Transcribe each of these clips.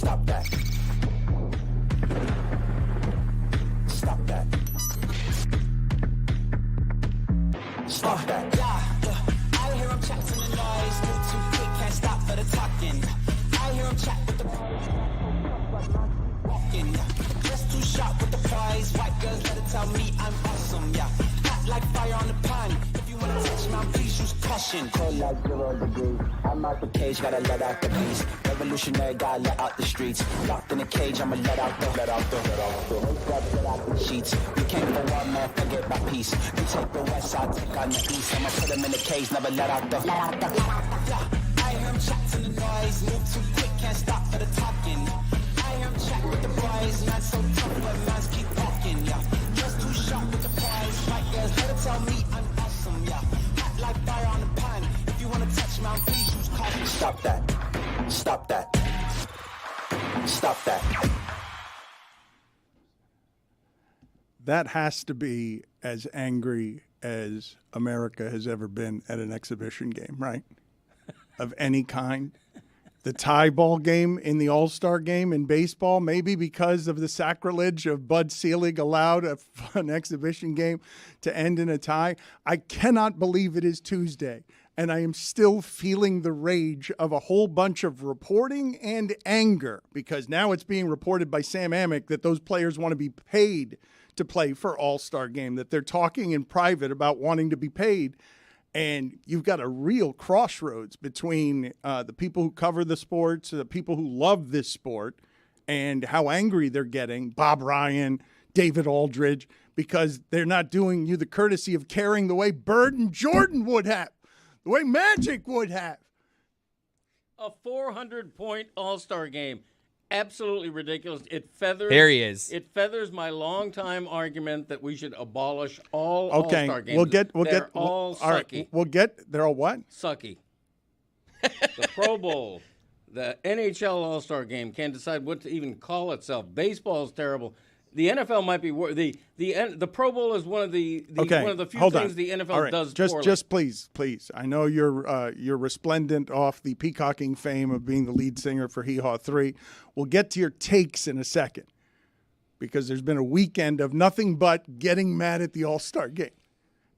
Stop that. Stop that. Stop that. Yeah, I hear him chat to the noise. Move too quick, can't stop for the talking. I hear him chat with the walking. Just too sharp with the prize. White girls let it tell me I'm awesome. Yeah, hot like fire on the pan. If you wanna touch my, please use caution. Cold like 0 degrees. I'm out the cage, gotta let out the beast. Revolutionary, gotta let out the streets. Locked in a cage, I'ma let out the sheets. You can't go on, man, forget my peace. You take the west, I'll take on the east. I'ma put them in the cage, never let out the. I hear him chat to the noise. Move too quick, can't stop for the talking. I hear him chat with the boys. Man, so tough, but man's keep walking, yeah. Just too sharp with the prize. White girls, let it tell me I'm awesome, yeah. Hot like fire on the pan. If you wanna touch my, please use caution. Stop that. Stop that. Stop that. That has to be as angry as America has ever been at an exhibition game, right? Of any kind. The tie ball game in the All-Star game in baseball, maybe because of the sacrilege of Bud Selig allowed an exhibition game to end in a tie. I cannot believe it is Tuesday, and I am still feeling the rage of a whole bunch of reporting and anger because now it's being reported by Sam Amick that those players want to be paid to play for All-Star game, that they're talking in private about wanting to be paid. And you've got a real crossroads between the people who cover the sports, the people who love this sport, and how angry they're getting, Bob Ryan, David Aldridge, because they're not doing you the courtesy of caring the way Bird and Jordan would have, the way Magic would have. A 400-point All-Star game. Absolutely ridiculous. It feathers. There he is. It feathers my longtime argument that we should abolish all All-Star games. They're all sucky. They're all what? Sucky. The Pro Bowl, the NHL All-Star game can't decide what to even call itself. Baseball is terrible. The NFL might be the Pro Bowl is one of the few things the NFL does poorly. Just please. I know you're resplendent off the peacocking fame of being the lead singer for Hee Haw 3. We'll get to your takes in a second because there's been a weekend of nothing but getting mad at the All-Star game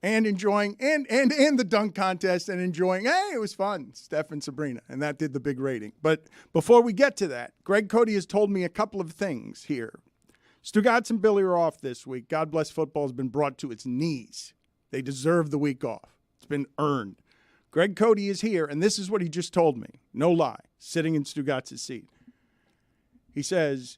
and enjoying and the dunk contest and enjoying. Hey, it was fun, Steph and Sabrina, and that did the big rating. But before we get to that, Greg Cody has told me a couple of things here. Stugotz and Billy are off this week. God bless football has been brought to its knees. They deserve the week off. It's been earned. Greg Cody is here, and this is what he just told me. No lie, sitting in Stugotz's seat. He says,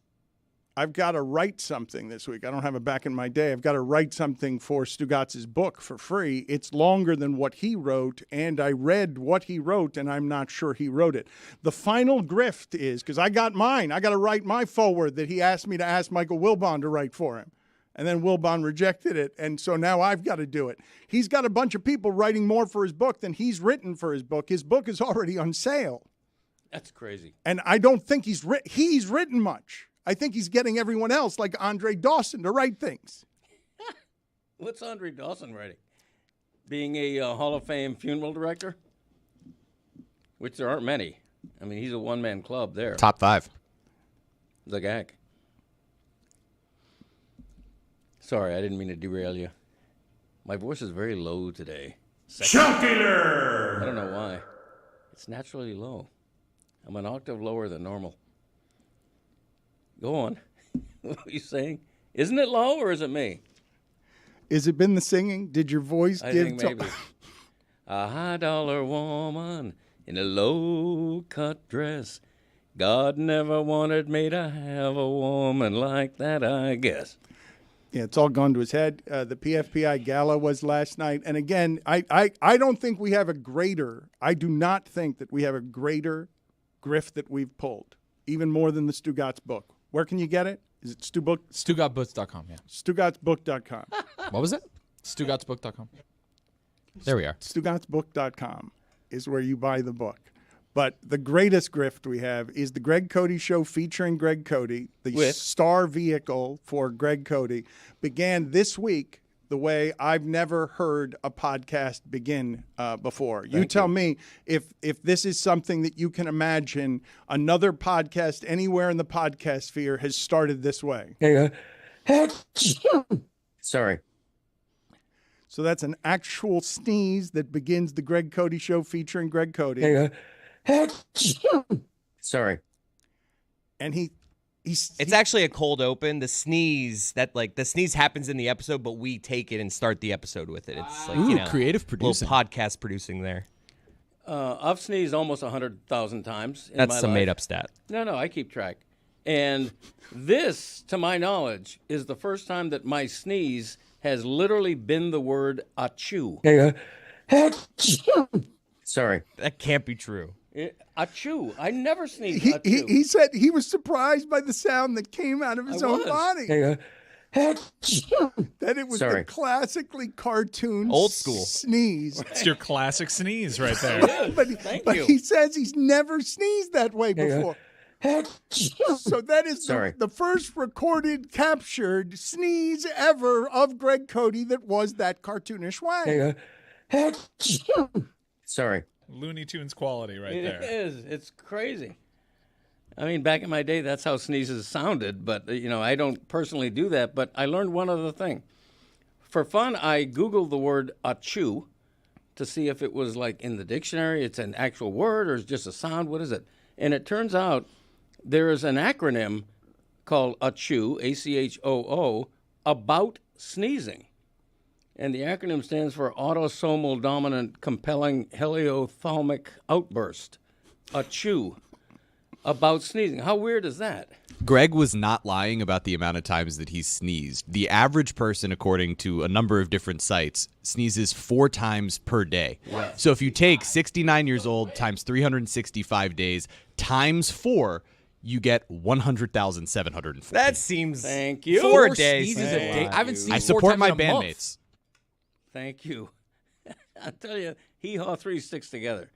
I've got to write something this week. I don't have it back in my day. I've got to write something for Stugotz's book for free. It's longer than what he wrote, and I read what he wrote, and I'm not sure he wrote it. The final grift is, because I got mine, I got to write my foreword that he asked me to ask Michael Wilbon to write for him. And then Wilbon rejected it, and so now I've got to do it. He's got a bunch of people writing more for his book than he's written for his book. His book is already on sale. That's crazy. And I don't think he's written much. I think he's getting everyone else, like Andre Dawson, to write things. What's Andre Dawson writing? Being a Hall of Fame funeral director? Which there aren't many. I mean, he's a one-man club there. Top 5. The gag. Sorry, I didn't mean to derail you. My voice is very low today. Chunkier! I don't know why. It's naturally low. I'm an octave lower than normal. Go on. What are you saying? Isn't it low or is it me? Has it been the singing? Did your voice I give think to... maybe. A high-dollar woman in a low-cut dress. God never wanted me to have a woman like that, I guess. Yeah, it's all gone to his head. The PFPI Gala was last night. And again, I don't think we have a greater, I do not think that we have a greater grift that we've pulled, even more than the Stugotz book. Where can you get it? Is it Stugotzbooks.com, yeah. Stugotzbook.com. What was it? Stugotzbook.com. There we are. Stugotzbook.com is where you buy the book. But the greatest grift we have is the Greg Cody Show featuring Greg Cody, the star vehicle for Greg Cody, began this week the way I've never heard a podcast begin before. You tell me if this is something that you can imagine another podcast anywhere in the podcast sphere has started this way. Sorry. So that's an actual sneeze that begins the Greg Cody Show featuring Greg Cody. Sorry. And It's actually a cold open. The sneeze happens in the episode, but we take it and start the episode with it. It's like creative little producing. podcast producing there. I've sneezed almost 100,000 times in That's my some life. made up stat. No, I keep track. And this, to my knowledge, is the first time that my sneeze has literally been the word achoo. Sorry. That can't be true. Achoo. I never sneezed he achoo. he said he was surprised by the sound that came out of his I own was. body. That it was the Sorry. classically cartoon Old school sneeze. It's your classic sneeze right there. But Thank but you. he says he's never sneezed that way before. So that is the first recorded, captured sneeze ever of Greg Cody that was that cartoonish way. Sorry. Looney Tunes quality right It there. is. It's crazy. I mean, back in my day, that's how sneezes sounded. But, I don't personally do that. But I learned one other thing. For fun, I Googled the word achoo to see if it was like in the dictionary, it's an actual word or it's just a sound. What is it? And it turns out there is an acronym called achoo, ACHOO, about sneezing. And the acronym stands for Autosomal Dominant Compelling Heliothalamic Outburst. Achoo. About sneezing. How weird is that? Greg was not lying about the amount of times that he sneezed. The average person, according to a number of different sites, sneezes 4 times per day. Yeah. So if you take 69 years old times 365 days times 4, you get 100,740. That seems Thank you. 4 4 days. sneezes a day. I haven't seen I 4 support times my in a month. bandmates. Thank you. I tell you, Hee Haw 3 sticks together.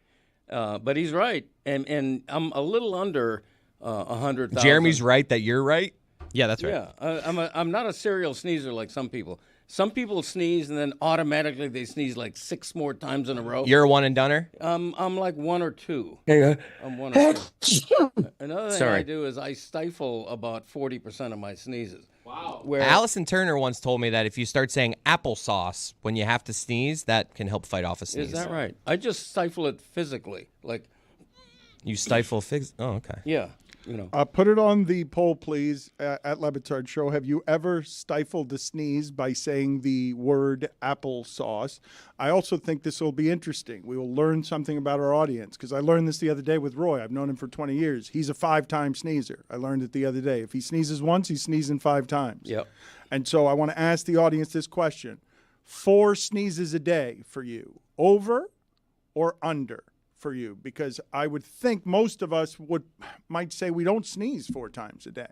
But he's right. And I'm a little under 100,000. Jeremy's right that you're right. Yeah, that's right. Yeah, I'm not a serial sneezer like some people. Some people sneeze and then automatically they sneeze like 6 more times in a row. You're a one and doneer. I'm like 1 or 2. I'm 1 or 2. Another thing I do is I stifle about 40% of my sneezes. Wow. Where Allison Turner once told me that if you start saying applesauce when you have to sneeze, that can help fight off a sneeze. is that right? I just stifle it physically, like You stifle figs. Oh, okay. yeah. Put it on the poll, please, at Le Batard Show. Have you ever stifled a sneeze by saying the word applesauce? I also think this will be interesting. We will learn something about our audience, because I learned this the other day with Roy. I've known him for 20 years. He's a 5-time sneezer. I learned it the other day. If he sneezes once, he's sneezing 5 times. Yep. And so I want to ask the audience this question. 4 sneezes a day for you, over or under? For you, because I would think most of us might say we don't sneeze 4 times a day.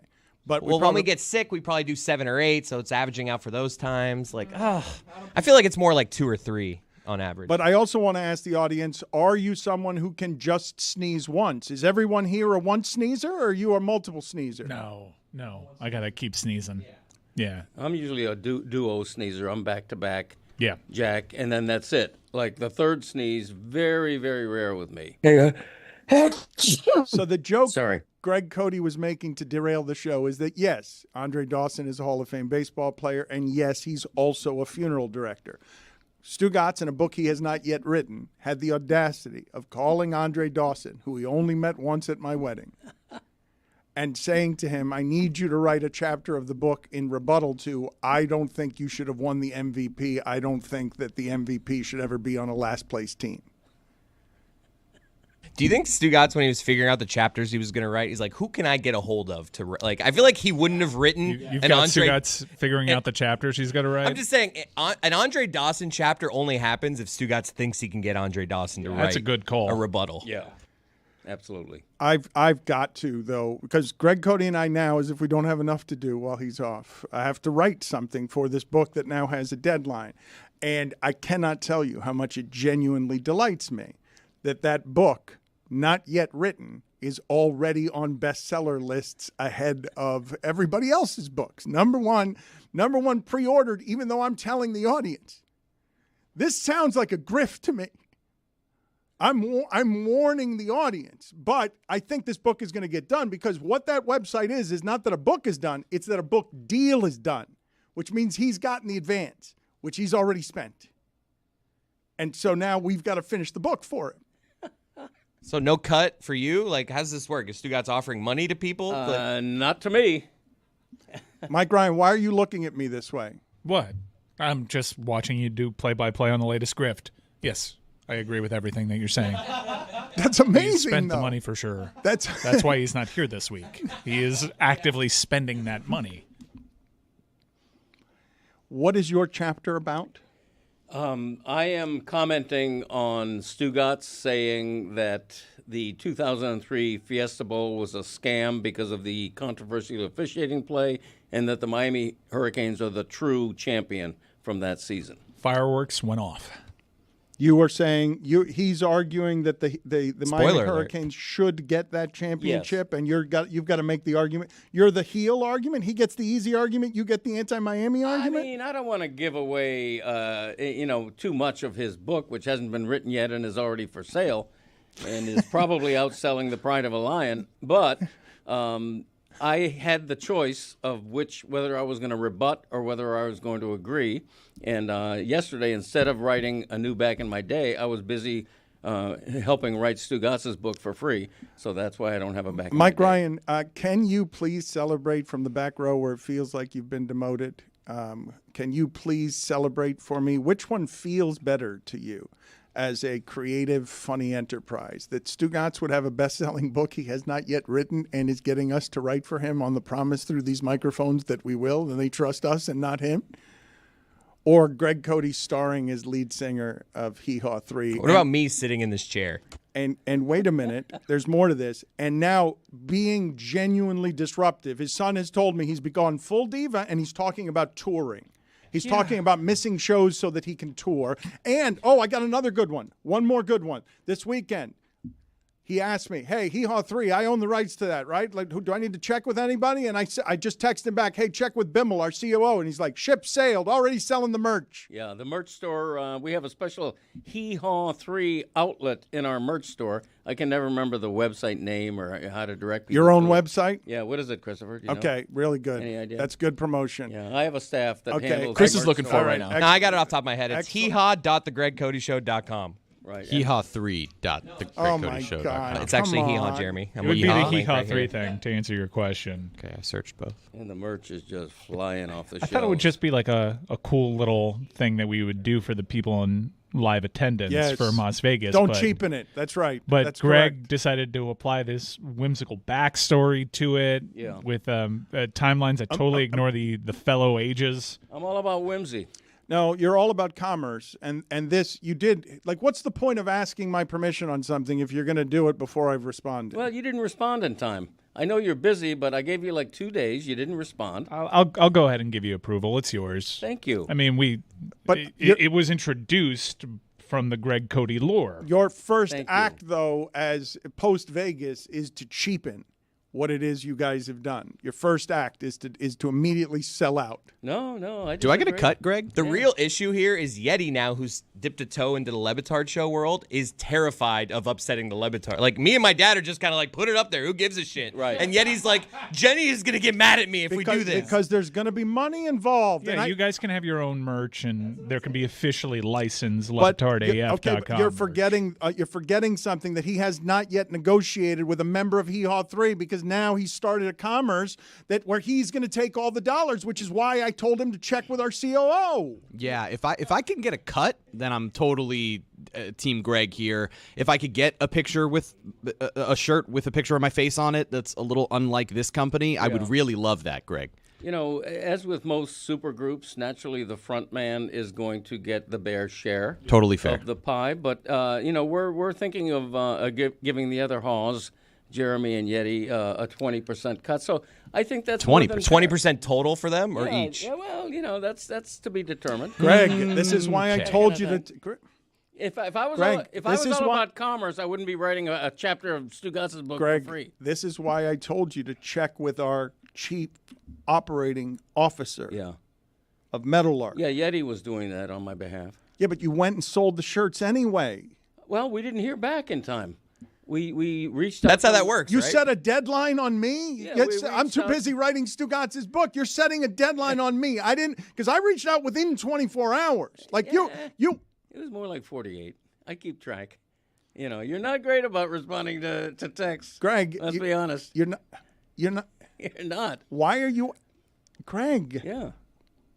But when we get sick, we probably do 7 or 8, so it's averaging out for those times. Like, I feel like it's more like 2 or 3 on average. But I also want to ask the audience, are you someone who can just sneeze once? Is everyone here a once sneezer, or are you a multiple sneezer? No. I got to keep sneezing. Yeah. I'm usually a duo sneezer. I'm back to back. Yeah. Jack, and then that's it. Like the third sneeze, very, very rare with me. So the joke Sorry. Greg Cody was making to derail the show is that, yes, Andre Dawson is a Hall of Fame baseball player, and yes, he's also a funeral director. Stugotz, in a book he has not yet written, had the audacity of calling Andre Dawson, who he only met once at my wedding, and saying to him, I need you to write a chapter of the book in rebuttal to, I don't think you should have won the MVP. I don't think that the MVP should ever be on a last place team. Do you think Stugotz, when he was figuring out the chapters he was going to write, he's like, who can I get a hold of to like? I feel like he wouldn't have written You've an got Andre. Stugotz figuring out the chapters he's got to write. I'm just saying, an Andre Dawson chapter only happens if Stugotz thinks he can get Andre Dawson to write. That's a good call. A rebuttal. Yeah, absolutely. I've got to, though, because Greg Cody and I now, as if we don't have enough to do while he's off, I have to write something for this book that now has a deadline. And I cannot tell you how much it genuinely delights me that book, not yet written, is already on bestseller lists ahead of everybody else's books. Number one pre-ordered, even though I'm telling the audience. This sounds like a grift to me. I'm warning the audience, but I think this book is going to get done because what that website is not that a book is done, it's that a book deal is done, which means he's gotten the advance, which he's already spent. And so now we've got to finish the book for him. So no cut for you? Like, how does this work? Is Stugotz offering money to people? Not to me. Mike Ryan, why are you looking at me this way? What? I'm just watching you do play-by-play on the latest grift. Yes, I agree with everything that you're saying. That's amazing, He spent though. the money for sure. That's why he's not here this week. He is actively spending that money. What is your chapter about? I am commenting on Stugotz saying that the 2003 Fiesta Bowl was a scam because of the controversial officiating play and that the Miami Hurricanes are the true champion from that season. Fireworks went off. You were saying he's arguing that the Miami alert. Hurricanes should get that championship, and you've got to make the argument. You're the heel argument. He gets the easy argument. You get the anti-Miami argument. I mean, I don't want to give away, too much of his book, which hasn't been written yet and is already for sale, and is probably outselling The Pride of a Lion. But I had the choice of whether I was going to rebut or whether I was going to agree. And yesterday, instead of writing a new Back in My Day, I was busy helping write Stugotz's book for free. So that's why I don't have a Back in Mike My Day. Ryan, can you please celebrate from the back row where it feels like you've been demoted? Can you please celebrate for me? Which one feels better to you as a creative, funny enterprise? That Stugotz would have a best-selling book he has not yet written and is getting us to write for him on the promise through these microphones that we will, and they trust us and not him? Or Greg Cody starring as lead singer of Hee Haw 3. What about me sitting in this chair? And wait a minute, there's more to this. And now being genuinely disruptive. His son has told me he's gone full diva, and he's talking about touring. He's talking about missing shows so that he can tour. And, I got another good one. One more good one. This weekend, he asked me, hey, Hee Haw 3, I own the rights to that, right? Like, do I need to check with anybody? And I just texted him back, hey, check with Bimmel, our COO. And he's like, ship sailed, already selling the merch. Yeah, the merch store, we have a special Hee Haw 3 outlet in our merch store. I can never remember the website name or how to direct people. Your own to it. website? Yeah, what is it, Christopher? Do you know? Okay, really good. Any idea? That's good promotion. Yeah, I have a staff that handles Chris the is merch looking store. for it right now. No, I got it off the top of my head. It's Excellent. heehaw.thegregcodyshow.com. Right. Oh, my HeeHaw3.thegregcodyshow.com. God. It's actually Come Hee Haw on. Jeremy. It would be the Yeehaw Hee link Haw right 3 here. thing, to answer your question. Okay, I searched both. And the merch is just flying off the shelves. I thought it would just be like a cool little thing that we would do for the people in live attendance Yes. for Las Vegas. Don't but, cheapen it. That's right. But That's Greg correct. decided to apply this whimsical backstory to it with timelines that totally ignore the fellow ages. I'm all about whimsy. No, you're all about commerce, and this you did. Like, what's the point of asking my permission on something if you're going to do it before I've responded? Well, you didn't respond in time. I know you're busy, but I gave you like 2 days. You didn't respond. I'll go ahead and give you approval. It's yours. Thank you. I mean, But it was introduced from the Greg Cody lore. Your first Thank you. act, though, as post Vegas, is to cheapen what it is you guys have done. Your first act is to immediately sell out. No. Do I get a disagree. cut, Greg? The real issue here is Yeti now, who's dipped a toe into the Le Batard Show world, is terrified of upsetting the Le Batard. Like, me and my dad are just kind of like, put it up there. Who gives a shit? Right. And Yeti's like, Jenny is going to get mad at me if we do this. Because there's going to be money involved. Yeah, and you guys can have your own merch, and there can be officially licensed but LeBatardAF.com. but you're forgetting something that he has not yet negotiated with a member of Hee Haw 3, because now he started a commerce where he's going to take all the dollars, which is why I told him to check with our COO. Yeah, if I can get a cut, then I'm totally Team Greg here. If I could get a picture with a shirt with a picture of my face on it that's a little unlike this company, I would really love that, Greg. You know, as with most super groups, naturally the front man is going to get the bare share Totally fair. of the pie. But, we're thinking of giving the other Haws, Jeremy and Yeti, a 20% cut. So I think that's 20%. 20% total for them or yeah, each? Yeah, well, that's to be determined. Greg, this is why I told you to. If I was Greg, all, if I was this is all why- about commerce, I wouldn't be writing a chapter of Stugotz's book Greg, for free. this is why I told you to check with our chief operating officer Yeah. of Meadowlark. Yeah, Yeti was doing that on my behalf. Yeah, but you went and sold the shirts anyway. Well, we didn't hear back in time. We reached out. That's how to- that works, You right? set a deadline on me? Yeah, Yes, we I'm reached too out- busy writing Stugotz's book. You're setting a deadline on me. I didn't, because I reached out within 24 hours. Like you. It was more like 48. I keep track. You know, you're not great about responding to texts. Greg. Let's be honest. You're not. You're not. Why are you, Greg? Yeah.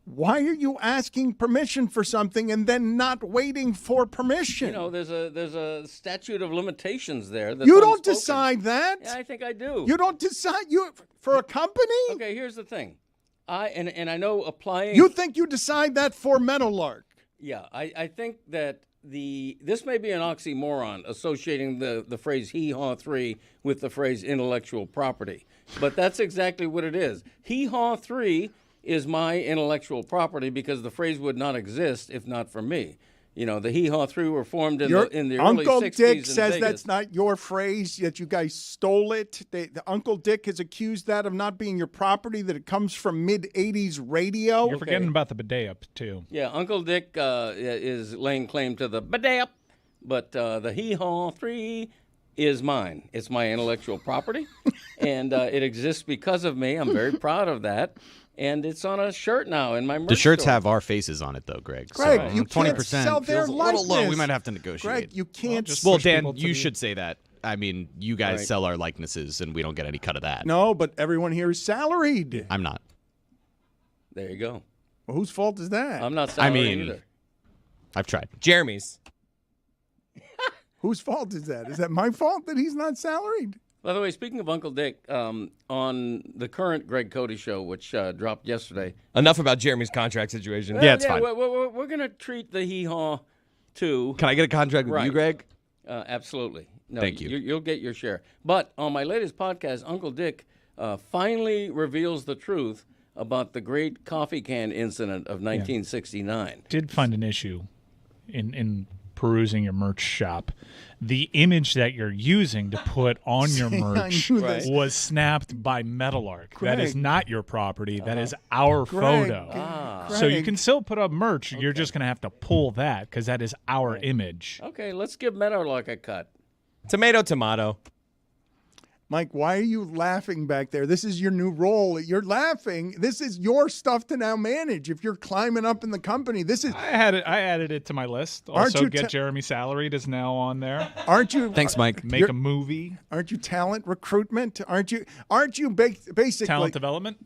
Why are you asking permission for something and then not waiting for permission? You know, there's a statute of limitations there. That's You don't unspoken. decide that. Yeah, I think I do. You don't decide for a company. Okay, here's the thing. I know applying. You think you decide that for Meadowlark? Yeah, I think that this may be an oxymoron associating the phrase Hee Haw 3 with the phrase intellectual property, but that's exactly what it is. Hee Haw 3 is my intellectual property because the phrase would not exist if not for me. You know, the Hee Haw 3 were formed in the early Uncle 60s Dick in says Vegas. that's not your phrase, that you guys stole it. The Uncle Dick has accused that of not being your property, that it comes from mid-'80s radio. You're forgetting about the bidet up too. Yeah, Uncle Dick is laying claim to the badap, but the Hee Haw 3 is mine. It's my intellectual property, and it exists because of me. I'm very proud of that. And it's on a shirt now in my merch The shirts store. have our faces on it, though, Greg. Greg, so you can't 20% sell their feels a little low. We likeness. might have to negotiate. Greg, you can't. just Well, push Dan, people to you the- should say that. I mean, you guys Right. sell our likenesses, and we don't get any cut of that. No, but everyone here is salaried. I'm not. There you go. Well, whose fault is that? I'm not salaried mean- either. I've tried. Jeremy's. Whose fault is that? Is that my fault that he's not salaried? By the way, speaking of Uncle Dick, on the current Greg Cody show, which dropped yesterday. Enough about Jeremy's contract situation. Yeah, it's fine. We're going to treat the Hee Haw 2. Can I get a contract with you, Right. Greg? Absolutely. No, Thank you. You'll get your share. But on my latest podcast, Uncle Dick finally reveals the truth about the great coffee can incident of 1969. Did find an issue in perusing your merch shop. The image that you're using to put on your merch knew this. was snapped by Meadowlark. That is Greg. not your property. That is our Greg. photo. So you can still put up merch. You're just going to have to pull that because that is our image. Okay, let's give Meadowlark a cut. Tomato, tomato. Mike, why are you laughing back there? This is your new role. You're laughing. This is your stuff to now manage. If you're climbing up in the company, this is. I added it to my list. Aren't Also, you get Jeremy salaried is now on there. Aren't you? Thanks, Mike. Make a movie. Aren't you talent recruitment? Aren't you? Basically Talent development.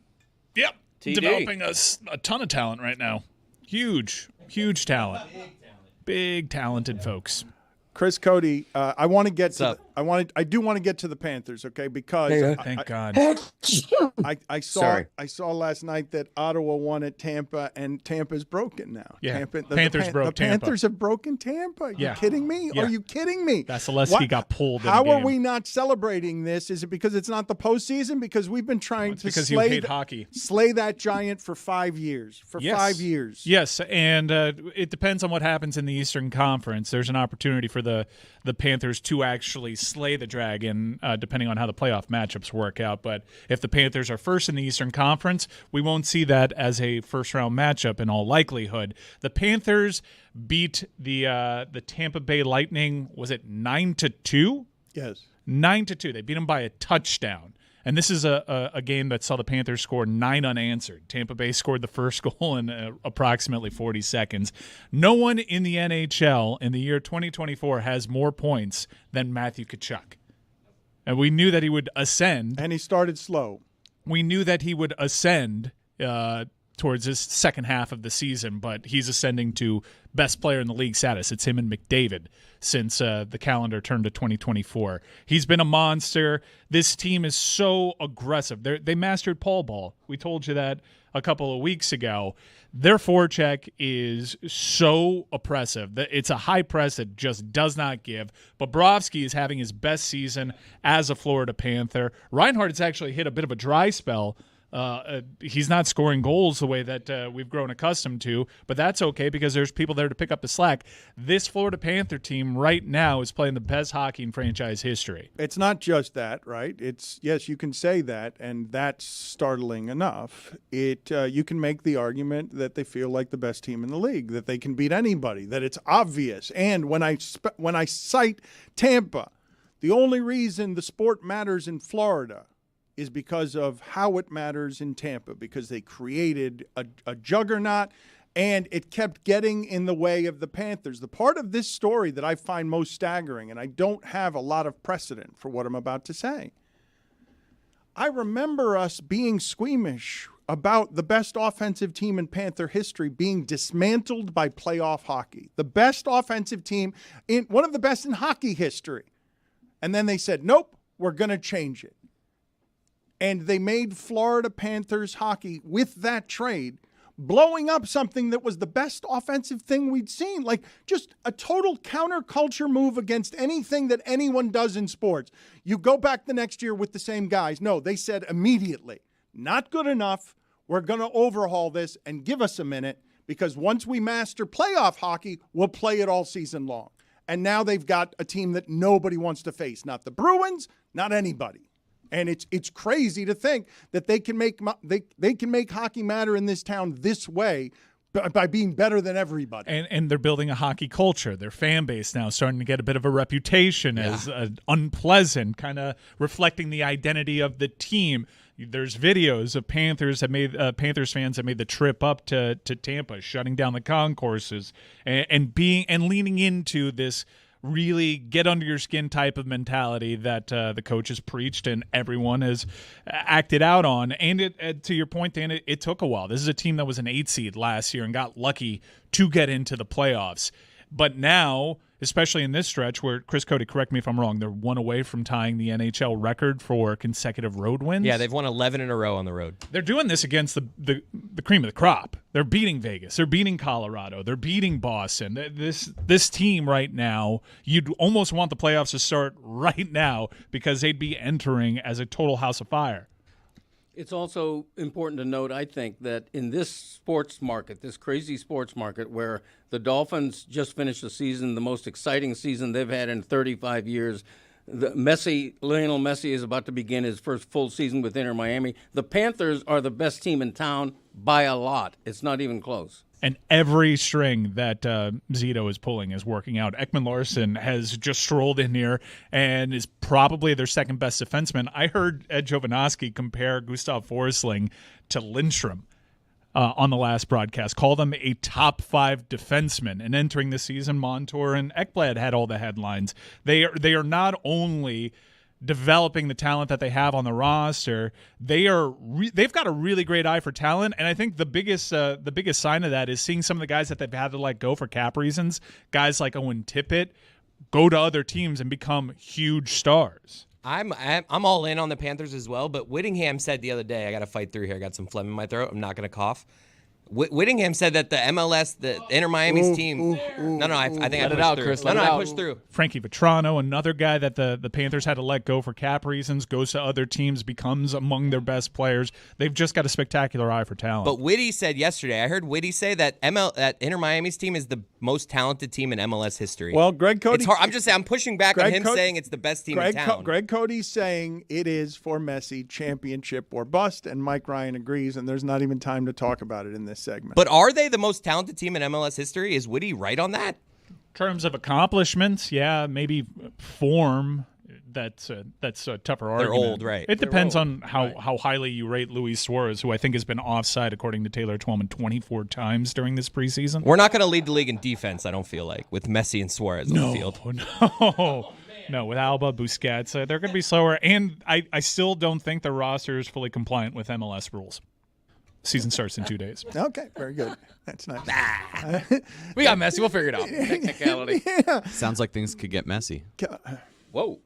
Yep. TD. Developing a ton of talent right now. Huge talent. Big talented folks. Chris Cody, I want to get to. up? I do want to get to the Panthers, okay? Because Thank God. I saw Sorry. I saw last night that Ottawa won at Tampa, and Tampa's broken now. Yeah, the Panthers broke the Tampa. Panthers have broken Tampa. Are you Yeah. kidding me? Yeah. Are you kidding me? Vasilevsky What- got pulled in How the are game. we not celebrating this? Is it because it's not the postseason? Because we've been trying to because you slay hate hockey. slay that giant for 5 years. For Yes. 5 years. Yes, and it depends on what happens in the Eastern Conference. There's an opportunity for the Panthers to actually slay the Dragon, depending on how the playoff matchups work out. But if the Panthers are first in the Eastern Conference, we won't see that as a first-round matchup in all likelihood. The Panthers beat the Tampa Bay Lightning, was it 9-2? Yes. 9-2. They beat them by a touchdown. And this is a game that saw the Panthers score 9 unanswered. Tampa Bay scored the first goal in approximately 40 seconds. No one in the NHL in the year 2024 has more points than Matthew Tkachuk. And we knew that he would ascend. And he started slow. We knew that he would ascend towards this second half of the season, but he's ascending to best player in the league status. It's him and McDavid since the calendar turned to 2024. He's been a monster. This team is so aggressive. They mastered Paul Ball. We told you that a couple of weeks ago. Their forecheck is so oppressive. It's a high press that just does not give. Bobrovsky is having his best season as a Florida Panther. Reinhart has actually hit a bit of a dry spell He's not scoring goals the way that we've grown accustomed to, but that's okay because there's people there to pick up the slack. This Florida Panther team right now is playing the best hockey in franchise history. It's not just that, right? It's yes, you can say that, and that's startling enough. You can make the argument that they feel like the best team in the league, that they can beat anybody, that it's obvious. And when I cite Tampa, the only reason the sport matters in Florida is because of how it matters in Tampa, because they created a juggernaut, and it kept getting in the way of the Panthers. The part of this story that I find most staggering, and I don't have a lot of precedent for what I'm about to say, I remember us being squeamish about the best offensive team in Panther history being dismantled by playoff hockey. The best offensive team, one of the best in hockey history. And then they said, nope, we're going to change it. And they made Florida Panthers hockey with that trade, blowing up something that was the best offensive thing we'd seen. Like just a total counterculture move against anything that anyone does in sports. You go back the next year with the same guys. No, they said immediately, not good enough. We're going to overhaul this and give us a minute, because once we master playoff hockey, we'll play it all season long. And now they've got a team that nobody wants to face. Not the Bruins, not anybody. And it's crazy to think that they can make hockey matter in this town this way by being better than everybody. And they're building a hockey culture. Their fan base now starting to get a bit of a reputation as unpleasant, kind of reflecting the identity of the team. There's videos of Panthers fans have made the trip up to Tampa, shutting down the concourses and leaning into this really get under your skin type of mentality that the coaches preached and everyone has acted out on. And to your point, Dan, it took a while. This is a team that was an 8 seed last year and got lucky to get into the playoffs. But now, especially in this stretch where, Chris Cody, correct me if I'm wrong, they're one away from tying the NHL record for consecutive road wins. Yeah, they've won 11 in a row on the road. They're doing this against the cream of the crop. They're beating Vegas. They're beating Colorado. They're beating Boston. This team right now, you'd almost want the playoffs to start right now because they'd be entering as a total house of fire. It's also important to note, I think, that in this sports market, this crazy sports market where the Dolphins just finished the season, the most exciting season they've had in 35 years, Lionel Messi is about to begin his first full season with Inter Miami. The Panthers are the best team in town by a lot. It's not even close. And every string that Zito is pulling is working out. Ekman Larson has just strolled in here and is probably their second best defenseman. I heard Ed Jovanovski compare Gustav Forsling to Lindstrom on the last broadcast, call them a top 5 defenseman. And entering the season, Montour and Ekblad had all the headlines. They are not only developing the talent that they have on the roster, they've got a really great eye for talent, and I think the biggest sign of that is seeing some of the guys that they've had to let go for cap reasons, guys like Owen Tippett, go to other teams and become huge stars. I'm all in on the Panthers as well, but Whittingham said the other day, I got to fight through here, I got some phlegm in my throat, I'm not going to cough. Whittingham said that the MLS, the Inter Miami's team. I think I pushed through. Chris, I pushed through. Frankie Vetrano, another guy that the Panthers had to let go for cap reasons, goes to other teams, becomes among their best players. They've just got a spectacular eye for talent. But Whitty said yesterday, I heard Whitty say that that Inter Miami's team is the most talented team in MLS history. Well, Greg Cody. It's hard. I'm just saying, I'm pushing back on him saying it's the best team in town. Greg Cody's saying it is for Messi, championship or bust, and Mike Ryan agrees, and there's not even time to talk about it in this segment. But are they the most talented team in MLS history? Is Whitty right on that? In terms of accomplishments, yeah, maybe form. That's a tougher argument. They're old, right? It depends on how highly you rate Luis Suarez, who I think has been offside, according to Taylor Twellman, 24 times during this preseason. We're not going to lead the league in defense, I don't feel like, with Messi and Suarez on the field. No, with Alba, Busquets, they're going to be slower. And I still don't think the roster is fully compliant with MLS rules. Season starts in 2 days. Okay, very good. That's nice. We got Messi. We'll figure it out. Technicality. Sounds like things could get messy. Whoa.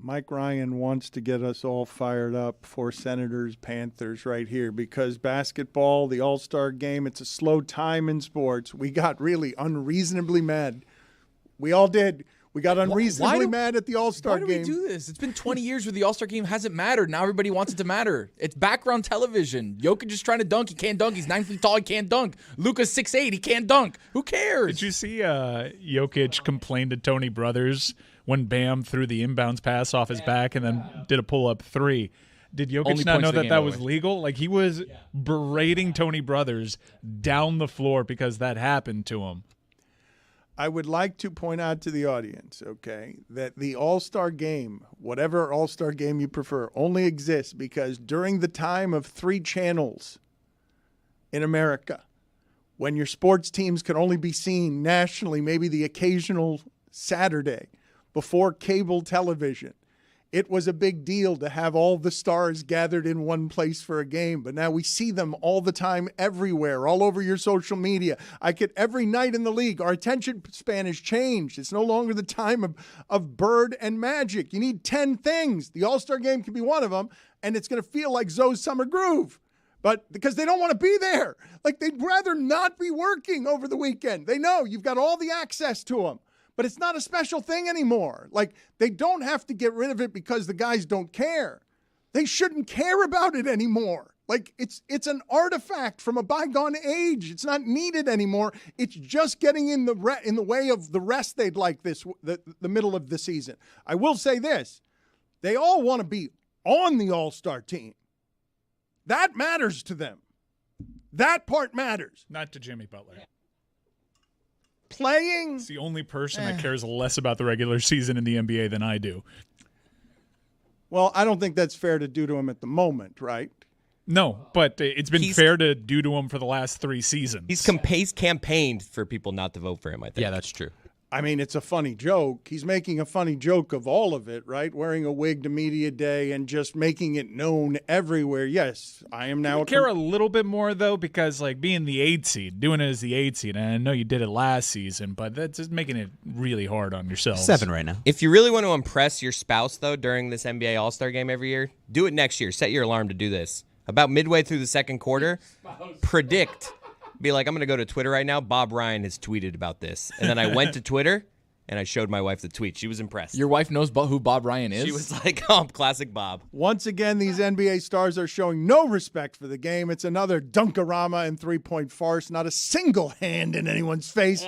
Mike Ryan wants to get us all fired up for Senators Panthers right here because basketball, the All-Star game, it's a slow time in sports. We got really unreasonably mad. We all did. We got unreasonably mad at the All-Star game. Why do we do this? It's been 20 years where the All-Star game hasn't mattered. Now everybody wants it to matter. It's background television. Jokic is trying to dunk. He can't dunk. He's 9 feet tall. He can't dunk. Luka's 6'8". He can't dunk. Who cares? Did you see Jokic complain to Tony Brothers when Bam threw the inbounds pass off his back and then did a pull-up three? Did Jokic not know that was legal? Like, he was berating Tony Brothers down the floor because that happened to him. I would like to point out to the audience, okay, that the All-Star game, whatever All-Star game you prefer, only exists because during the time of 3 channels in America, when your sports teams could only be seen nationally, maybe the occasional Saturday, before cable television, it was a big deal to have all the stars gathered in one place for a game. But now we see them all the time, everywhere, all over your social media. Every night in the league, our attention span has changed. It's no longer the time of Bird and Magic. You need 10 things. The All-Star game can be one of them, and it's going to feel like Zoe's Summer Groove. But because they don't want to be there. Like, they'd rather not be working over the weekend. They know you've got all the access to them. But it's not a special thing anymore. Like, they don't have to get rid of it because the guys don't care. They shouldn't care about it anymore. Like, it's an artifact from a bygone age. It's not needed anymore. It's just getting in the way of the rest they'd like the middle of the season. I will say this. They all want to be on the All-Star team. That matters to them. That part matters. Not to Jimmy Butler. Playing. It's the only person that cares less about the regular season in the NBA than I do. Well, I don't think that's fair to do to him at the moment, right? No, but it's been fair to do to him for the last 3 seasons. He's campaigned for people not to vote for him, I think. Yeah, that's true. I mean, it's a funny joke. He's making a funny joke of all of it, right? Wearing a wig to media day and just making it known everywhere. Yes, I am now. I care a little bit more, though, because, like, being the 8 seed, doing it as the 8 seed, and I know you did it last season, but that's just making it really hard on yourselves. 7 right now. If you really want to impress your spouse, though, during this NBA All-Star game every year, do it next year. Set your alarm to do this. About midway through the second quarter, predict. Be like, I'm going to go to Twitter right now. Bob Ryan has tweeted about this. And then I went to Twitter, and I showed my wife the tweet. She was impressed. Your wife knows who Bob Ryan is? She was like, oh, classic Bob. Once again, these NBA stars are showing no respect for the game. It's another dunkarama and three-point farce. Not a single hand in anyone's face.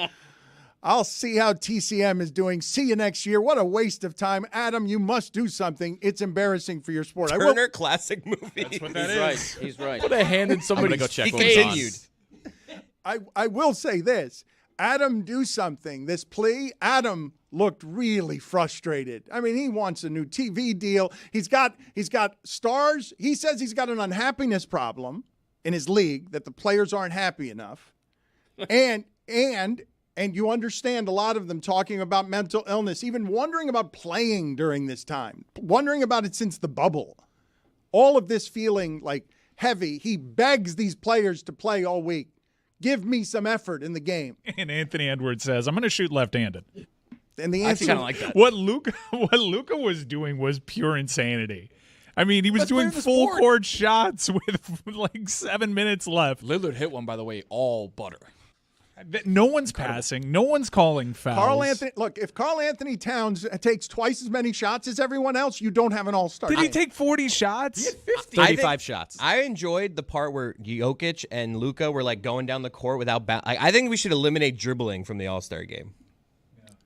I'll see how TCM is doing. See you next year. What a waste of time. Adam, you must do something. It's embarrassing for your sport. Turner classic movie. That's what that is. Right. He's right. Put a hand in somebody's I'm gonna go check He what was continued. I will say this. Adam, do something. This plea, Adam looked really frustrated. I mean, he wants a new TV deal. He's got stars. He says he's got an unhappiness problem in his league, that the players aren't happy enough. And you understand a lot of them talking about mental illness, even wondering about playing during this time, wondering about it since the bubble. All of this feeling like heavy. He begs these players to play all week. Give me some effort in the game. And Anthony Edwards says, I'm going to shoot left-handed. And the I answer, kind of like that. What Luka was doing was pure insanity. I mean, he was Best doing player in the full sport. court shots with like 7 minutes left. Lillard hit one, by the way, all butter. No one's passing. No one's calling fouls. if Karl Anthony Towns takes twice as many shots as everyone else, you don't have an all-star. Did he take 40 shots? 35 shots. I enjoyed the part where Jokic and Luka were like going down the court without I think we should eliminate dribbling from the All-Star game.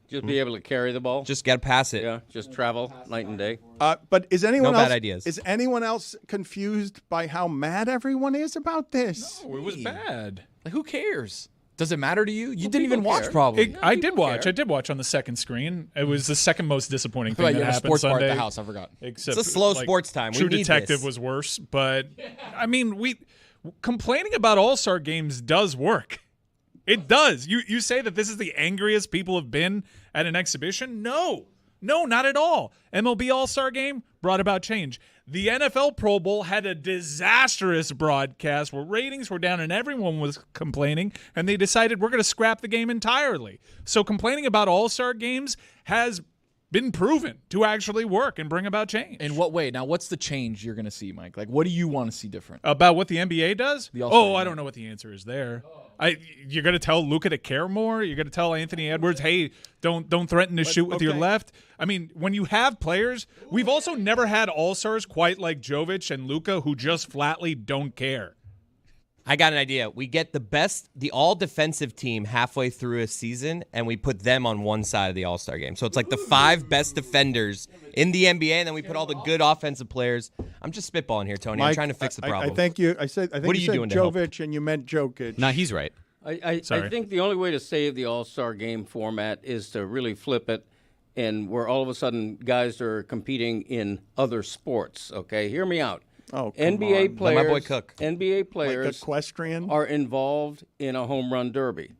Just be able to carry the ball. Just got to pass it. Yeah, just travel night and day. But is anyone No else, bad ideas. Is anyone else confused by how mad everyone is about this? Oh, it was bad. Like, who cares? Does it matter to you? You didn't people even watch, care. probably. I did watch. care. I did watch on the second screen. It was the second most disappointing I thing thought that you had a happened sports bar Sunday. at the house. I forgot. Except, It's a slow sports time. We True need Detective this. was worse, but I mean, complaining about All-Star games does work. It does. You say that this is the angriest people have been at an exhibition? No, not at all. MLB All-Star game brought about change. The NFL Pro Bowl had a disastrous broadcast where ratings were down and everyone was complaining, and they decided we're going to scrap the game entirely. So complaining about All-Star games has been proven to actually work and bring about change. In what way? Now, what's the change you're going to see, Mike? Like, what do you want to see different? About what the NBA does? The All-Star game. I don't know what the answer is there. You're going to tell Luka to care more? You're going to tell Anthony Edwards, hey, don't threaten to shoot with your left? I mean, when you have players, we've also never had all-stars quite like Jovic and Luka who just flatly don't care. I got an idea. We get the all-defensive team halfway through a season, and we put them on one side of the All-Star game. So it's like the 5 best defenders in the NBA, and then we put all the good offensive players. I'm just spitballing here, Tony. Mike, I'm trying to fix the problem. I think you said Jovic, and you meant Jokic. Nah, he's right. I think the only way to save the All-Star game format is to really flip it, and where all of a sudden guys are competing in other sports. Okay, hear me out. Oh, NBA players, Let my boy cook. NBA players Like equestrian? are involved in a home run derby.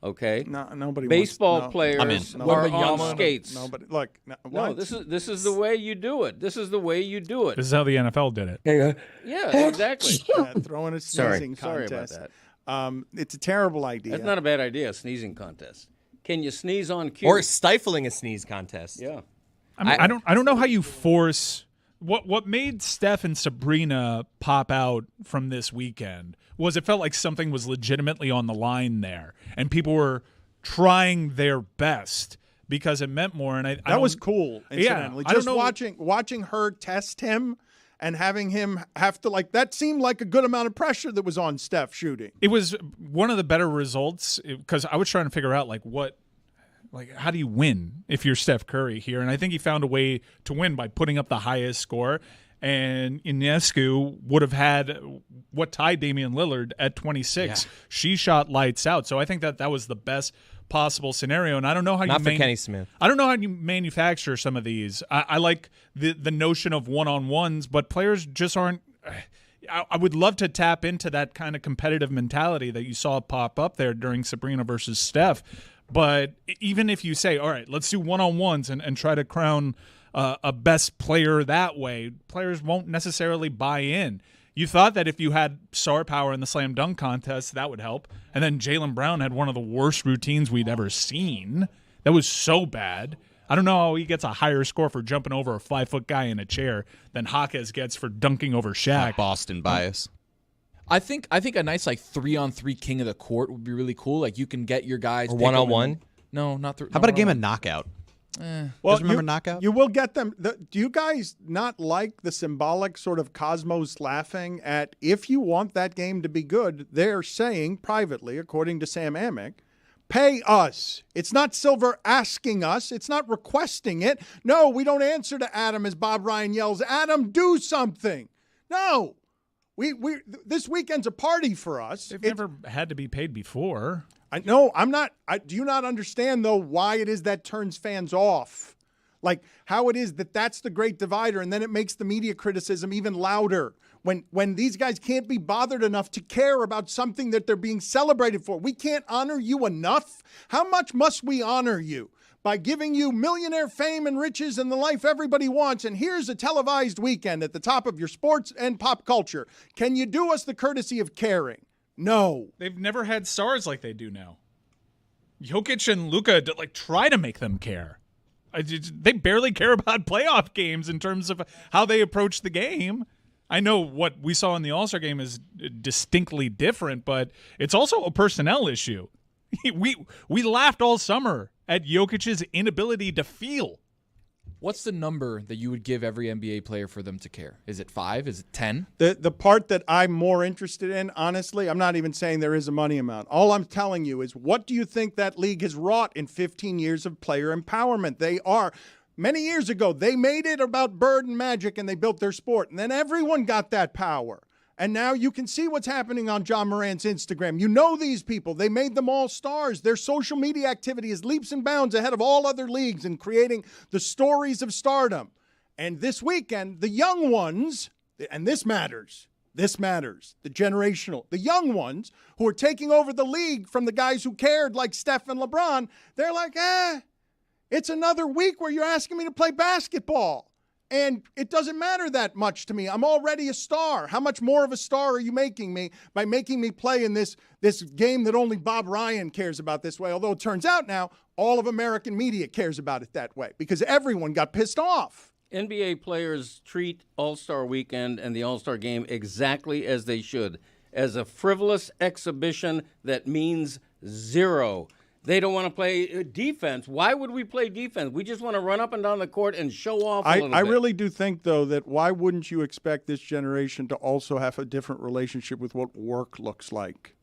Okay, No, nobody. baseball players I'm in. are Wembanyama? on skates. Nobody. Look, No, this is the way you do it. This is the way you do it. This is how the NFL did it. Yeah, exactly. throwing a sneezing Sorry about contest. that. It's a terrible idea. That's not a bad idea. A sneezing contest. Can you sneeze on cue? Or stifling a sneeze contest. Yeah. I mean, I don't know how you force what made Steph and Sabrina pop out from this weekend was it felt like something was legitimately on the line there, and people were trying their best because it meant more. And that was cool. Incidentally, I don't just know. watching her test him and having him have to that seemed like a good amount of pressure that was on Steph shooting. It was one of the better results because I was trying to figure out how do you win if you're Steph Curry here? And I think he found a way to win by putting up the highest score. And Ionescu would have had what tied Damian Lillard at 26. Yeah. She shot lights out. So I think that was the best possible scenario. And I don't know how Kenny Smith. I don't know how you manufacture some of these. I like the notion of one-on-ones, but players just aren't. I would love to tap into that kind of competitive mentality that you saw pop up there during Sabrina versus Steph. But even if you say, all right, let's do one-on-ones and try to crown a best player that way, players won't necessarily buy in. You thought that if you had star power in the slam dunk contest, that would help. And then Jaylen Brown had one of the worst routines we'd ever seen. That was so bad. I don't know how he gets a higher score for jumping over a 5-foot guy in a chair than Jaquez gets for dunking over Shaq. Boston bias. I think a nice 3-on-3 king of the court would be really cool. Like you can get your guys or 1-on-1. No, not How about a game of knockout? Well, remember knockout? You will get them. Do you guys not like the symbolic sort of Cosmos laughing at if you want that game to be good? They're saying privately, according to Sam Amick, pay us. It's not Silver asking us. It's not requesting it. No, we don't answer to Adam as Bob Ryan yells, Adam, do something. No. We this weekend's a party for us. They've never had to be paid before. I know. I'm not. Do you not understand though why it is that turns fans off? Like how it is that's the great divider, and then it makes the media criticism even louder when these guys can't be bothered enough to care about something that they're being celebrated for. We can't honor you enough. How much must we honor you? By giving you millionaire fame and riches and the life everybody wants, and here's a televised weekend at the top of your sports and pop culture. Can you do us the courtesy of caring? No. They've never had stars like they do now. Jokic and Luka try to make them care. They barely care about playoff games in terms of how they approach the game. I know what we saw in the All-Star game is distinctly different, but it's also a personnel issue. We laughed all summer at Jokic's inability to feel. What's the number that you would give every NBA player for them to care? Is it 5? Is it 10? The part that I'm more interested in, honestly, I'm not even saying there is a money amount. All I'm telling you is what do you think that league has wrought in 15 years of player empowerment? Many years ago, they made it about Bird and Magic and they built their sport. And then everyone got that power. And now you can see what's happening on John Morant's Instagram. You know these people. They made them all stars. Their social media activity is leaps and bounds ahead of all other leagues in creating the stories of stardom. And this weekend, the young ones, and this matters, the generational, the young ones who are taking over the league from the guys who cared like Steph and LeBron, they're like, it's another week where you're asking me to play basketball. And it doesn't matter that much to me. I'm already a star. How much more of a star are you making me by making me play in this game that only Bob Ryan cares about this way? Although it turns out now all of American media cares about it that way because everyone got pissed off. NBA players treat All-Star Weekend and the All-Star Game exactly as they should, as a frivolous exhibition that means zero. They don't want to play defense. Why would we play defense? We just want to run up and down the court and show off a little bit. I really do think, though, that why wouldn't you expect this generation to also have a different relationship with what work looks like?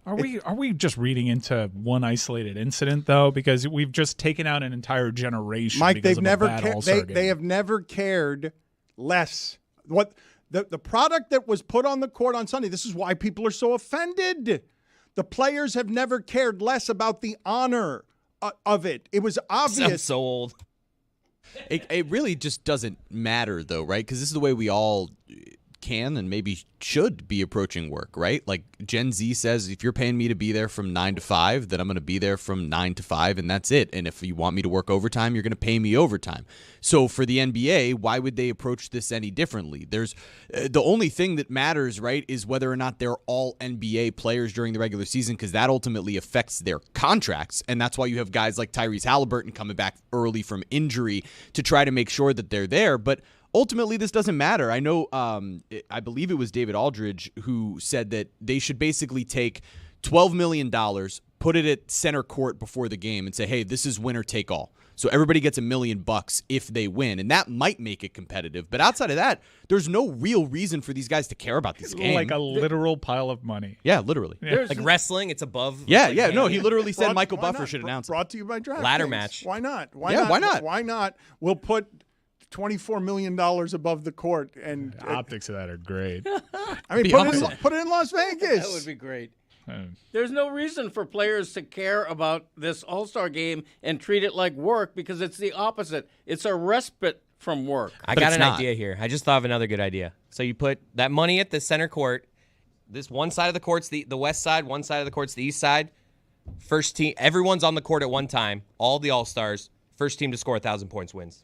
Are we just reading into one isolated incident, though? Because we've just taken out an entire generation. Mike, because they've of never a bad All-Star game. they have never cared less. What the product that was put on the court on Sunday, this is why people are so offended. The players have never cared less about the honor of it. It was obvious. I'm so old. It really just doesn't matter, though, right? Because this is the way we all can and maybe should be approaching work, right? Like Gen Z says, if you're paying me to be there from 9 to 5, then I'm going to be there from 9 to 5, and that's it. And if you want me to work overtime, you're going to pay me overtime. So for the NBA, why would they approach this any differently? There's the only thing that matters, right, is whether or not they're all NBA players during the regular season, because that ultimately affects their contracts. And that's why you have guys like Tyrese Halliburton coming back early from injury to try to make sure that they're there. But ultimately, this doesn't matter. I know, I believe it was David Aldridge who said that they should basically take $12 million, put it at center court before the game, and say, hey, this is winner take all. So everybody gets $1 million if they win, and that might make it competitive. But outside of that, there's no real reason for these guys to care about this game. Like a literal pile of money. Yeah, literally. Yeah. Like wrestling, it's above. Yeah, like, yeah. No, he literally said Brought- Michael why Buffer not? should announce it. Brought to you by DraftKings. Ladder match. Why not? Why not? Why not? We'll put $24 million above the court. And The optics of that are great. I mean, Be put awesome. it in Las Vegas. That would be great. Uh, There's no reason for players to care about this All-Star game and treat it like work because it's the opposite. It's a respite from work. I But got it's an not. idea here. I just thought of another good idea. So you put that money at the center court. This one side of the court's the west side, one side of the court's the east side. First team, everyone's on the court at one time. All the All-Stars. First team to score 1,000 points wins.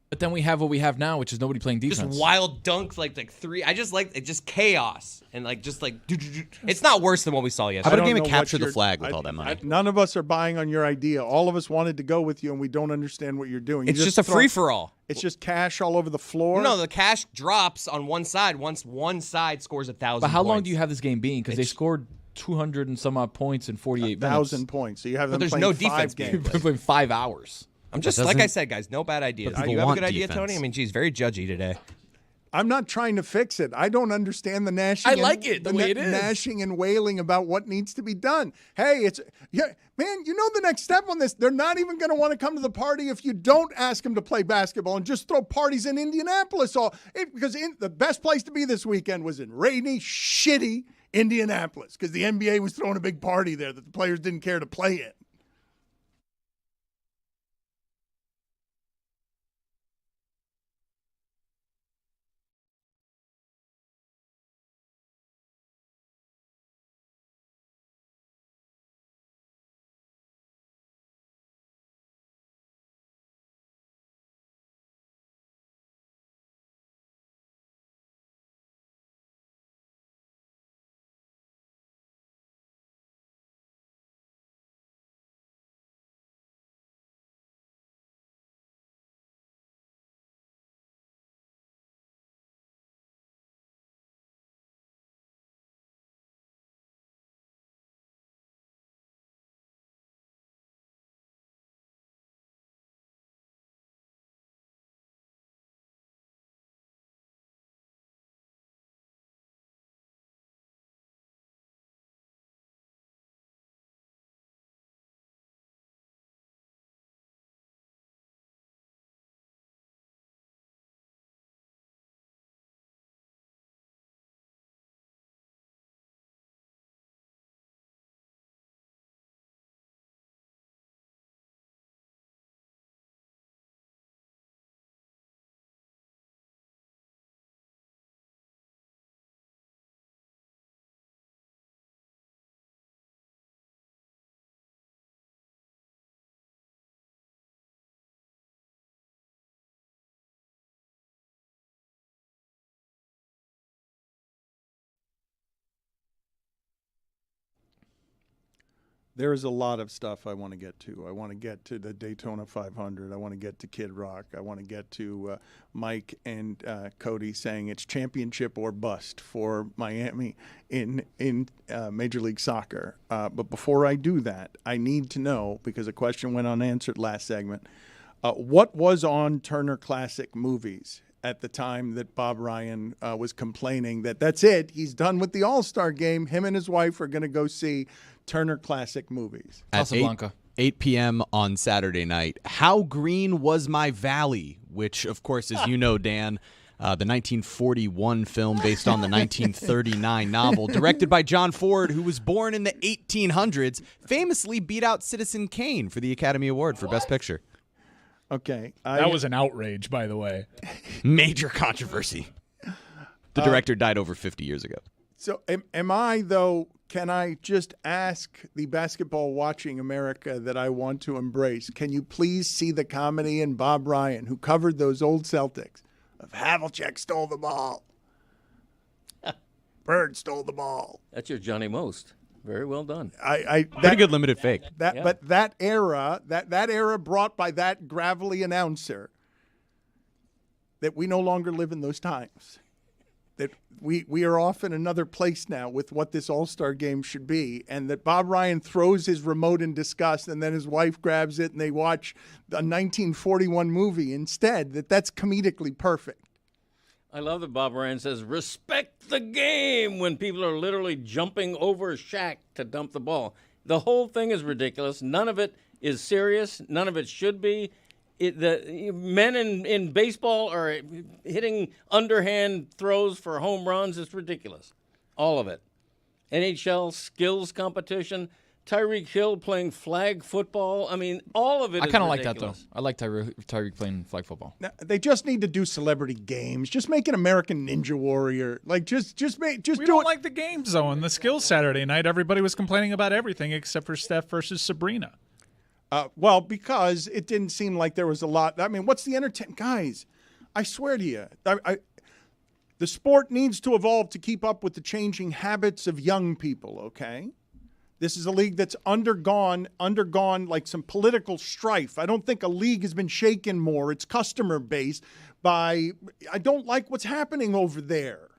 But then we have what we have now, which is nobody playing defense. Just wild dunks, like three. I just like it, just chaos and it's not worse than what we saw How yesterday. about a I game don't of know what capture the you're- flag with all that money? None of us are buying on your idea. All of us wanted to go with you, and we don't understand what you're doing. It's You just a throw- free for all. It's just cash all over the floor. No, the cash drops on one side once one side scores 1,000. But how long points. do you have this game being? Because they scored 200 and some odd points in 48 minutes. 1,000 points. So you have them there's playing no 5 defense games. being We've been playing 5 hours. I'm just That like I doesn't- said, guys. No bad ideas. But people You have a want good idea, defense. Tony? I mean, geez, very judgy today. I'm not trying to fix it. I don't understand the gnashing. I like it the way it is. Gnashing and wailing about what needs to be done. Hey, man. You know the next step on this. They're not even going to want to come to the party if you don't ask them to play basketball and just throw parties in Indianapolis. Because the best place to be this weekend was in rainy, shitty Indianapolis because the NBA was throwing a big party there that the players didn't care to play in. There is a lot of stuff I want to get to. I want to get to the Daytona 500. I want to get to Kid Rock. I want to get to Mike and Cody saying it's championship or bust for Miami in Major League Soccer. But before I do that, I need to know, because a question went unanswered last segment, what was on Turner Classic Movies at the time that Bob Ryan was complaining that that's it, he's done with the All-Star game, him and his wife are going to go see Turner Classic Movies. At Casablanca. 8 p.m. on Saturday night. How Green Was My Valley, which, of course, as you know, Dan, the 1941 film based on the 1939 novel, directed by John Ford, who was born in the 1800s, famously beat out Citizen Kane for the Academy Award for Best Picture. Okay. That was an outrage, by the way. Major controversy. The director died over 50 years ago. So am I, though, can I just ask the basketball watching America that I want to embrace, can you please see the comedy in Bob Ryan, who covered those old Celtics, of Havlicek stole the ball, Bird stole the ball. That's your Johnny Most. Very well done. Pretty good limited fake. But that era brought by that gravelly announcer, that we no longer live in those times. That we are off in another place now with what this All-Star game should be, and that Bob Ryan throws his remote in disgust, and then his wife grabs it and they watch a 1941 movie instead. That's comedically perfect. I love that Bob Ryan says, respect the game, when people are literally jumping over Shaq to dump the ball. The whole thing is ridiculous. None of it is serious. None of it should be. The men in baseball are hitting underhand throws for home runs. It's ridiculous. All of it. NHL skills competition. Tyreek Hill playing flag football. I mean, all of it I is kind of like that, though. ridiculous. I like Tyreek playing flag football. Now, they just need to do celebrity games. Just make an American Ninja Warrior. Like just We do don't it. like the games, though. On the skills Saturday night, everybody was complaining about everything except for Steph versus Sabrina. Well, because it didn't seem like there was a lot. I mean, what's the entertainment? Guys, I swear to you, the sport needs to evolve to keep up with the changing habits of young people, okay? This is a league that's undergone like some political strife. I don't think a league has been shaken more. It's customer based by, I don't like what's happening over there.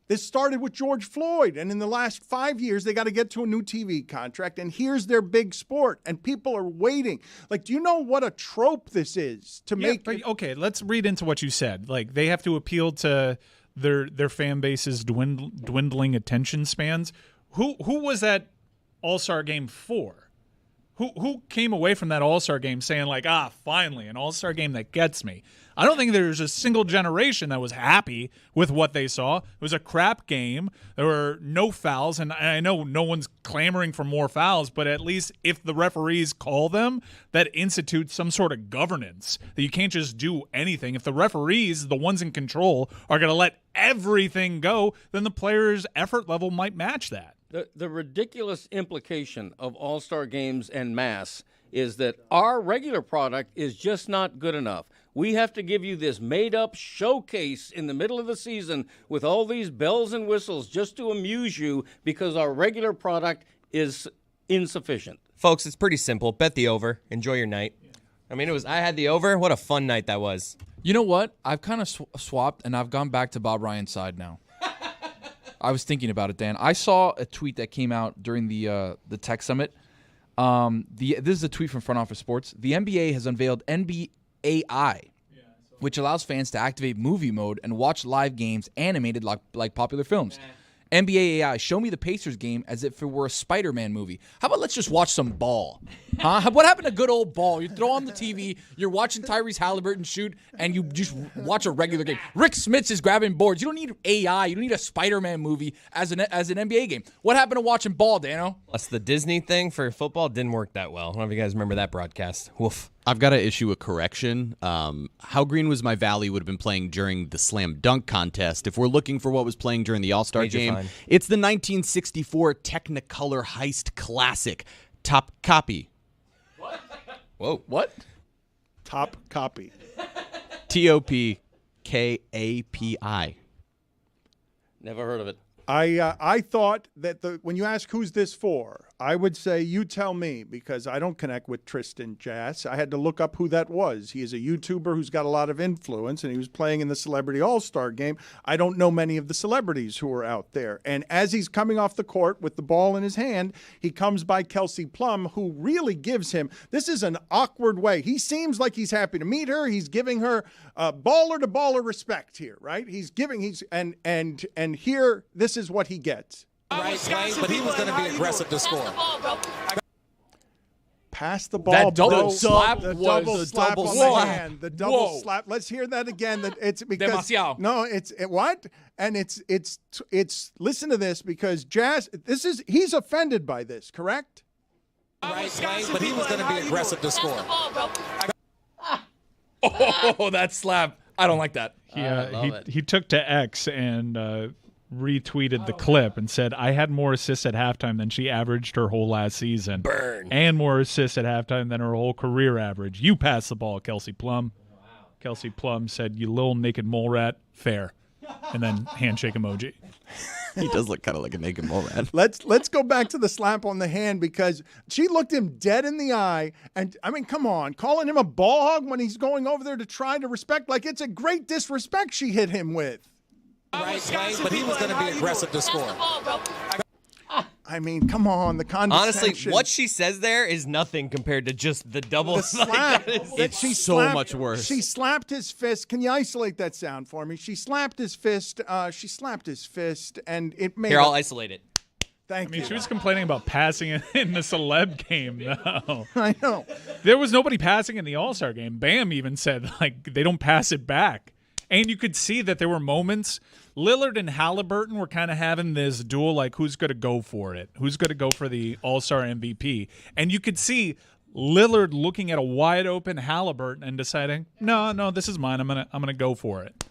This started with George Floyd, and in the last 5 years, they got to get to a new TV contract, and here's their big sport, and people are waiting. Like, do you know what a trope this is to make? But, okay, let's read into what you said. Like, they have to appeal to their fan base's dwindling attention spans. Who was that All-Star game for? Who came away from that All-Star game saying, like, finally, an All-Star game that gets me? I don't think there's a single generation that was happy with what they saw. It was a crap game. There were no fouls, and I know no one's clamoring for more fouls, but at least if the referees call them, that institutes some sort of governance, that you can't just do anything. If the referees, the ones in control, are going to let everything go, then the players' effort level might match that. The ridiculous implication of All-Star games en masse is that our regular product is just not good enough. We have to give you this made-up showcase in the middle of the season with all these bells and whistles just to amuse you because our regular product is insufficient. Folks, it's pretty simple. Bet the over. Enjoy your night. I mean, I had the over. What a fun night that was. You know what? I've kind of swapped, and I've gone back to Bob Ryan's side now. I was thinking about it, Dan. I saw a tweet that came out during the Tech Summit. This is a tweet from Front Office Sports. The NBA has unveiled NBAI, which allows fans to activate movie mode and watch live games animated like popular films. NBA AI, show me the Pacers game as if it were a Spider-Man movie. How about let's just watch some ball? Huh? What happened to good old ball? You throw on the TV, you're watching Tyrese Halliburton shoot, and you just watch a regular game. Rick Smits is grabbing boards. You don't need AI. You don't need a Spider-Man movie as an NBA game. What happened to watching ball, Dano? Plus, the Disney thing for football didn't work that well. I don't know if you guys remember that broadcast. Woof. I've got to issue a correction. How Green Was My Valley would have been playing during the Slam Dunk Contest. If we're looking for what was playing during the All-Star Major game, fine. it's the 1964 Technicolor Heist Classic. Top copy. Whoa, what? Top copy. TOPKAPI. Never heard of it. I thought that when you ask who's this for, I would say you tell me, because I don't connect with Tristan Jass. I had to look up who that was. He is a YouTuber who's got a lot of influence, and he was playing in the Celebrity All-Star game. I don't know many of the celebrities who are out there. And as he's coming off the court with the ball in his hand, he comes by Kelsey Plum, who really gives him, this is an awkward way. He seems like he's happy to meet her. He's giving her baller-to-baller respect here, right? And here, this is what he gets. Right, but he was going to be aggressive to score. Pass the ball. That double bro. slap the was double the slap double on slap. the hand. The double Whoa. slap. Let's hear that again. That it's because Demasiado. no, what? And it's listen to this, because he's offended by this, correct? Right, but he was going to be aggressive to score. Oh, that slap. I don't like that. He took to X and retweeted the clip and said, I had more assists at halftime than she averaged her whole last season. Burn. And more assists at halftime than her whole career average. You pass the ball, Kelsey Plum. Wow. Kelsey Plum said, you little naked mole rat. Fair. And then handshake emoji. He does look kind of like a naked mole rat. Let's go back to the slap on the hand, because she looked him dead in the eye. And, I mean, come on. Calling him a ball hog when he's going over there to try to respect. Like, it's a great disrespect she hit him with. Right, but he was going to be aggressive to score. I mean, come on, the condescension. Honestly, what she says there is nothing compared to just the double the slap. It's She so slapped- much worse. She slapped his fist. Can you isolate that sound for me? She slapped his fist. And it made. Here, I'll isolate it. Thank you. She was complaining about passing it in the celeb game, though. I know. There was nobody passing in the All-Star game. Bam even said, like, they don't pass it back. And you could see that there were moments. Lillard and Halliburton were kind of having this duel, like, who's going to go for it? Who's going to go for the All-Star MVP? And you could see Lillard looking at a wide-open Halliburton and deciding, no, this is mine. I'm gonna go for it.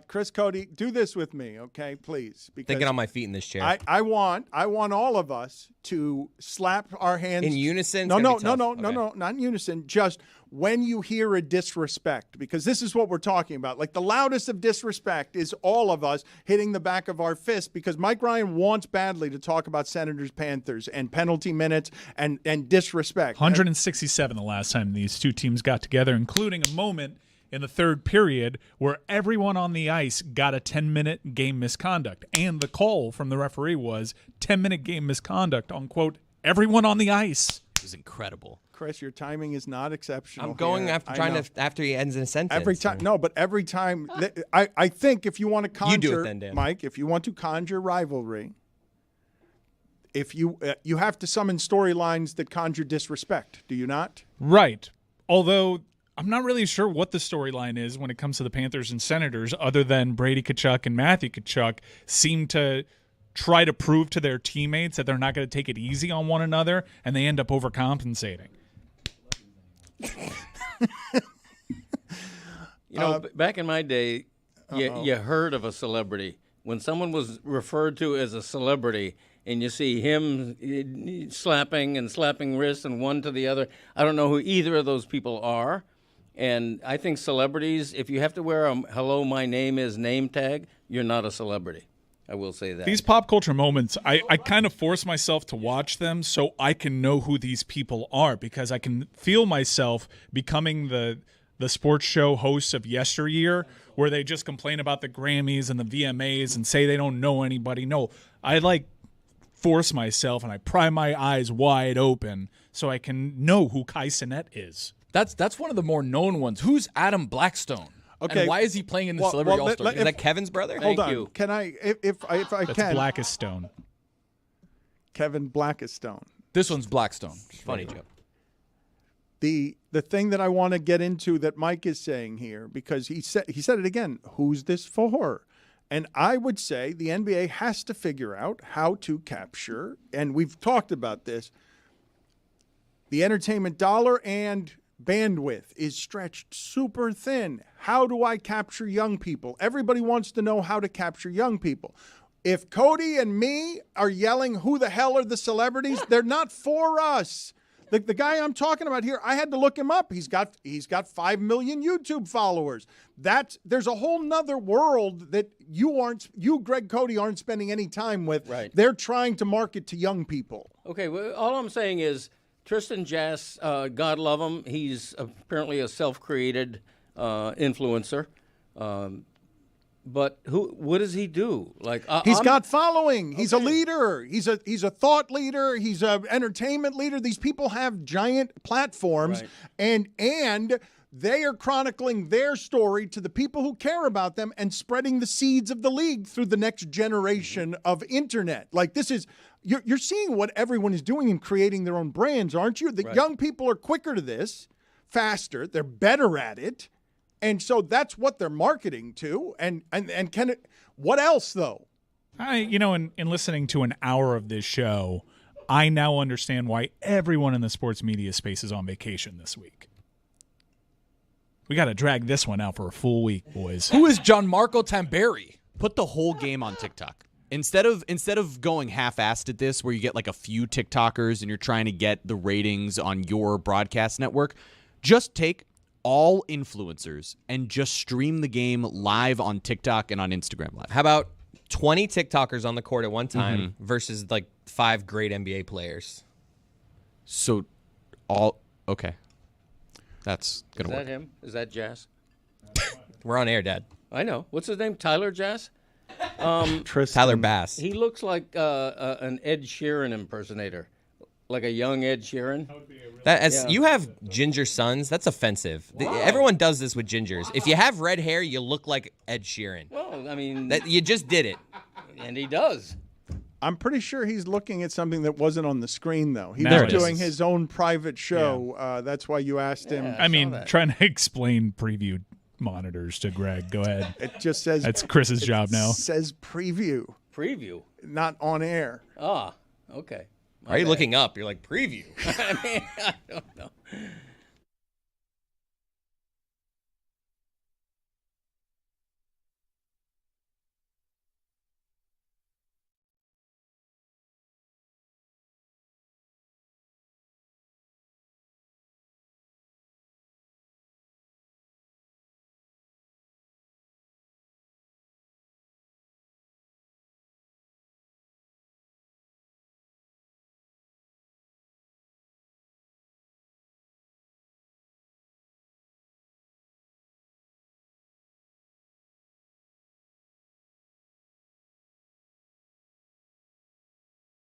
Chris Cody, do this with me, okay, please. Because Thinking on my feet in this chair. I want all of us to slap our hands In unison? No, It's gonna no, be tough. Okay. not in unison. Just when you hear a disrespect, because this is what we're talking about. Like, the loudest of disrespect is all of us hitting the back of our fist, because Mike Ryan wants badly to talk about Senators, Panthers, and penalty minutes and disrespect. 167 the last time these two teams got together, including a moment in the third period where everyone on the ice got a 10-minute game misconduct. And the call from the referee was 10-minute game misconduct on, quote, everyone on the ice. It was incredible. Chris, your timing is not exceptional. I'm going here. after he ends in a sentence. Every time, no, but every time. I think if you want to conjure, You do it then, Dan. Mike, if you want to conjure rivalry, if you have to summon storylines that conjure disrespect, do you not? Right. Although I'm not really sure what the storyline is when it comes to the Panthers and Senators, other than Brady Tkachuk and Matthew Tkachuk seem to try to prove to their teammates that they're not going to take it easy on one another, and they end up overcompensating. Back in my day, you heard of a celebrity. When someone was referred to as a celebrity and you see him slapping wrists and one to the other, I don't know who either of those people are. And I think celebrities, if you have to wear a hello, my name is name tag, you're not a celebrity. I will say that. These pop culture moments, I kind of force myself to watch them so I can know who these people are, because I can feel myself becoming the sports show hosts of yesteryear, where they just complain about the Grammys and the VMAs and say they don't know anybody. No, I force myself and I pry my eyes wide open so I can know who Kai Cenat is. That's one of the more known ones. Who's Adam Blackstone? Okay. And why is he playing in the Celebrity All-Star? Is that Kevin's brother? Hold on. you. Can I, if I That's can, Blackest Stone. Kevin Blackstone. This one's Blackstone. Funny joke. The thing that I want to get into that Mike is saying here, because he said it again, who's this for? And I would say the NBA has to figure out how to capture, and we've talked about this, the entertainment dollar and bandwidth is stretched super thin. How do I capture young people? Everybody wants to know how to capture young people. If Cody and me are yelling, who the hell are the celebrities? They're not for us. The guy I'm talking about here, I had to look him up. He's got 5 million YouTube followers. There's a whole nother world that you, Greg Cody, aren't spending any time with. Right. They're trying to market to young people. Okay, well, all I'm saying is Tristan Jass, God love him. He's apparently a self-created influencer. But what does he do? Like he's got following. He's a leader. He's a thought leader. He's an entertainment leader. These people have giant platforms, and they are chronicling their story to the people who care about them and spreading the seeds of the league through the next generation of internet. Like this is you're seeing what everyone is doing in creating their own brands, aren't you? The young people are quicker to this, faster. They're better at it. And so that's what they're marketing to. And can it, what else though? In listening to an hour of this show, I now understand why everyone in the sports media space is on vacation this week. We got to drag this one out for a full week, boys. Who is Gianmarco Tamberi? Put the whole game on TikTok. Instead of going half-assed at this, where you get like a few TikTokers and you're trying to get the ratings on your broadcast network, just take all influencers and just stream the game live on TikTok and on Instagram Live. How about 20 TikTokers on the court at one time versus like 5 great NBA players? So, okay. That's going to work. Is that him? Is that Jass? We're on air, Dad. I know. What's his name? Tyler Jass? Tyler Bass. He looks like an Ed Sheeran impersonator. Like a young Ed Sheeran. You have ginger sons. That's offensive. Everyone does this with gingers. If you have red hair, you look like Ed Sheeran. Well, I mean, you just did it, and he does. I'm pretty sure he's looking at something that wasn't on the screen, though. He There was it doing is. his own private show. That's why you asked him. I mean, trying to explain preview monitors to Greg. Go ahead. It just says That's Chris's job now. It says preview, not on air. Ah, okay. Why are you looking up? You're like, preview. I mean, I don't know.